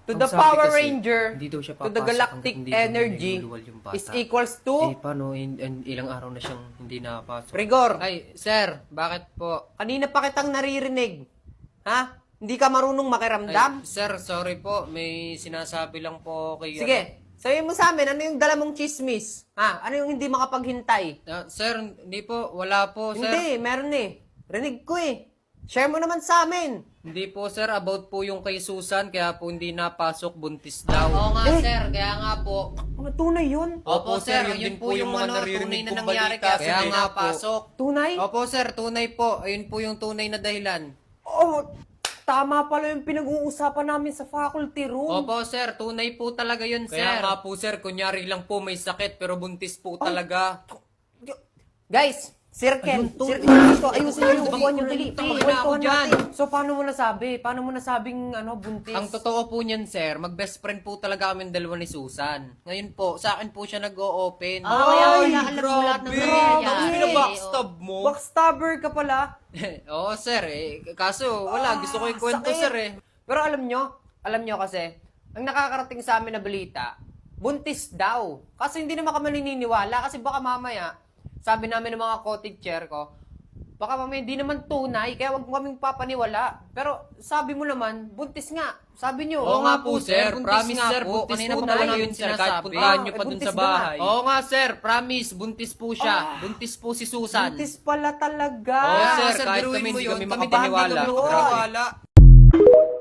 to Ang the sabi Power kasi, Ranger, hindi daw siya to the papasok galactic hanggang hindi energy niluluwal yung bata. is equals to paano? Ilang araw na siyang hindi nakapasok. Rigor. Ay, sir, bakit po? Kanina pa kitang naririnig. Ha? Hindi ka marunong makiramdam? Ay, sir, sorry po. May sinasabi lang po kay... Sige, sabihin mo sa amin, ano yung dala mong chismis? Ha? Ano yung hindi makapaghintay? Sir, hindi po. Wala po, sir. Hindi, meron eh. Rinig ko eh. Share mo naman sa amin. Hindi po, sir. About po yung kay Susan. Kaya po hindi napasok. Buntis daw. Oo nga, Eh. sir. Kaya nga po. Ano tunay yun? Opo, sir. Yun din po yung mga tunay na nangyari. Kaya nga po. Tunay? Opo, sir. Tunay po. Ayun po yung tunay na dahilan. Oh, tama pala yung pinag-uusapan namin sa faculty room. Opo, sir. Tunay po talaga yun, sir. Kaya nga po, sir. Kunyari lang po may sakit pero buntis po talaga. Guys, circle dito. Ayusin nyo yung buwan nyo. Dali, Tama na ako kwentuhan dyan. natin. So, paano mo nasabi? Paano mo nasabing, buntis? Ang totoo po niyan, sir, mag-best friend po talaga kami dalawa ni Susan. Ngayon po, sa akin po siya nag-o-open. Oo, kaya wala alam mo lahat ng nangyayari. Bakit pinabackstab mo? Backstabber ka pala. Oo, sir, kaso wala, gusto ko ikwento, sakit. sir, Pero alam nyo kasi, ang nakakarating sa amin na balita, buntis daw. Kasi hindi naman kami naniniwala. Kasi baka mamaya, sabi namin ng mga co-teacher ko, baka mamaya hindi naman tunay, kaya wag mo kaming papaniwala. Pero sabi mo naman, buntis nga. Sabi nyo. Oo nga po, sir. buntis Promise, nga sir. po. Buntis Kanina po po talaga tayo yun, sir. Kahit sinasabi. puntahan nyo pa dun buntis sa na nga. bahay. Oo nga, sir. Promise. Buntis po siya. Buntis po si Susan. Buntis pala talaga. Oo, sir. sir, Kahit biruin kami, mo hindi yun. kami Kami makapaniwala. bahala kami. Grabe.